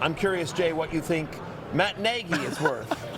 I'm curious, Jay, what you think Matt Nagy is worth.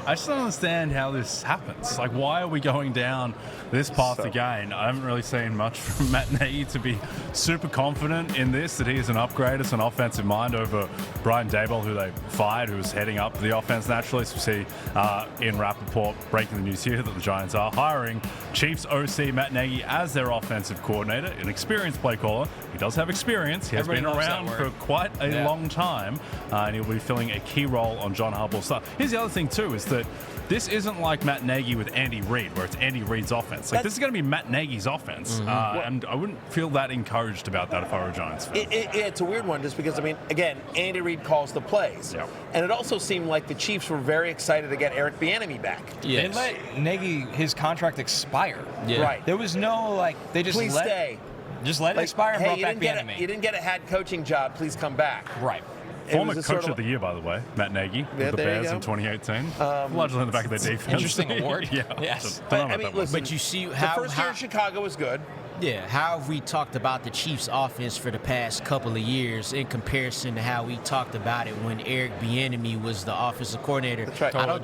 I just don't understand how this happens. Like, why are we going down this path again? I haven't really seen much from Matt Nagy to be super confident in this, that he is an upgrade as an offensive mind over Brian Daboll, who they fired, who was heading up the offense naturally. So we see Ian Rappaport breaking the news here that the Giants are hiring Chiefs OC Matt Nagy as their offensive coordinator, an experienced play caller. He does have experience. He has been around for quite a long time, and he'll be filling a key role on John Harbaugh's staff. Here's the other thing, too, is that this isn't like Matt Nagy with Andy Reid, where it's Andy Reid's offense. Like, this is going to be Matt Nagy's offense, and I wouldn't feel that encouraged about that if I were a Giants fan. It's a weird one just because, I mean, again, Andy Reid calls the plays. Yep. And it also seemed like the Chiefs were very excited to get Eric Bieniemy back. Yes. They let Nagy, his contract expire. Yeah. Right. There was no, like, they just Please stay. Just let it expire and brought back Bieniemy. You didn't get a head coaching job. Please come back. Right. Former coach of the year, by the way, Matt Nagy, with the Bears in 2018. Largely in the back of their defense. Interesting award. Yeah. Yes. But you see how the first year in Chicago was good. Yeah, how have we talked about the Chiefs' offense for the past couple of years in comparison to how we talked about it when Eric Bieniemy was the offensive coordinator? That's right. I don't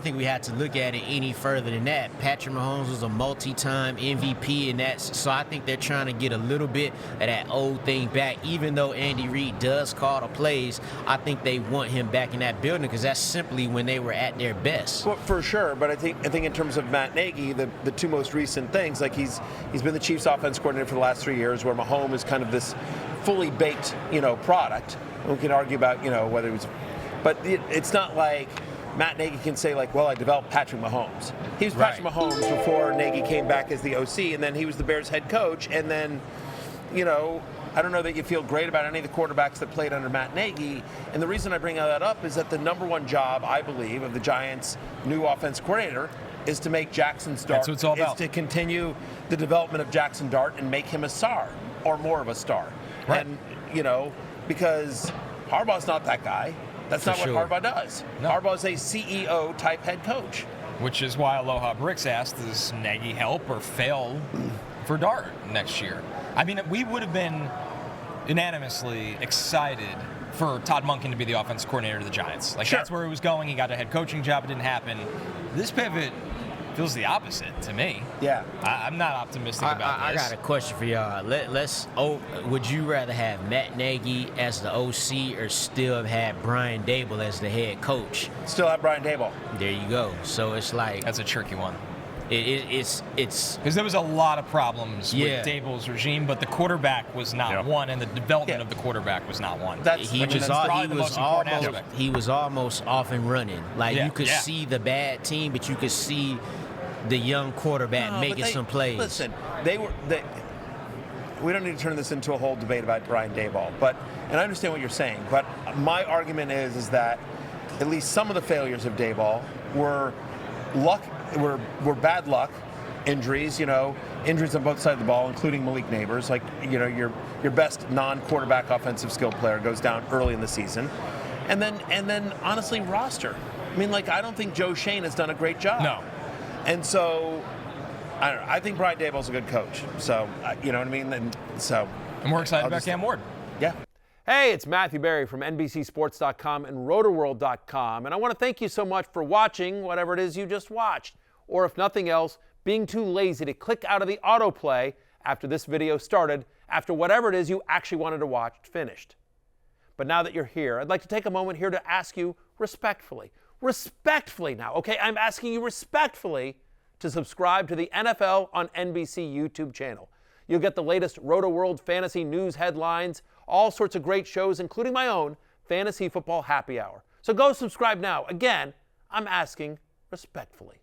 think we had to look at it any further than that. Patrick Mahomes was a multi-time MVP, and so I think they're trying to get a little bit of that old thing back. Even though Andy Reid does call the plays, I think they want him back in that building because that's simply when they were at their best. Well, for sure, but I think in terms of Matt Nagy, the two most recent things, like he's been the Chiefs offense coordinator for the last 3 years, where Mahomes is kind of this fully baked, product. We can argue about, whether he was, but it's not like Matt Nagy can say like, well, I developed Patrick Mahomes. He was Patrick Mahomes before Nagy came back as the OC, and then he was the Bears head coach, and then, I don't know that you feel great about any of the quarterbacks that played under Matt Nagy. And the reason I bring that up is that the number one job, I believe, of the Giants' new offense coordinator is to make Jaxson Dart. That's what it's all about. Is to continue the development of Jaxson Dart and make him a star or more of a star. Right. And, because Harbaugh's not that guy. That's not what Harbaugh does. No. Harbaugh's a CEO type head coach. Which is why Aloha Bricks asked, does Nagy help or fail for Dart next year? I mean, we would have been unanimously excited for Todd Monken to be the offensive coordinator of the Giants. Like, that's where he was going. He got a head coaching job. It didn't happen. This pivot feels the opposite to me. Yeah. I'm not optimistic about I this. got a question for y'all. Would you rather have Matt Nagy as the OC or still have had Brian Daboll as the head coach? Still have Brian Daboll. There you go. So it's like That's a tricky one. It's because there was a lot of problems with Daboll's regime, but the quarterback was not one, and the development of the quarterback was not one. He was almost off and running. Like you could see the bad team, but you could see the young quarterback making some plays. Listen, we don't need to turn this into a whole debate about Brian Daboll, and I understand what you're saying, but my argument is that at least some of the failures of Daboll were bad luck, injuries, injuries on both sides of the ball, including Malik Neighbors. Like, your best non-quarterback offensive skill player goes down early in the season. And then honestly, roster. I mean, I don't think Joe Shane has done a great job. No. And so, I don't know. I think Brian Daboll's a good coach. So, you know what I mean? And we're excited about Cam Ward. Yeah. Hey, it's Matthew Berry from NBCSports.com and RotoWorld.com, and I want to thank you so much for watching whatever it is you just watched, or if nothing else, being too lazy to click out of the autoplay after this video started, after whatever it is you actually wanted to watch finished. But now that you're here, I'd like to take a moment here to ask you respectfully now, okay? I'm asking you respectfully to subscribe to the NFL on NBC YouTube channel. You'll get the latest RotoWorld fantasy news headlines, all sorts of great shows, including my own Fantasy Football Happy Hour. So go subscribe now. Again, I'm asking respectfully.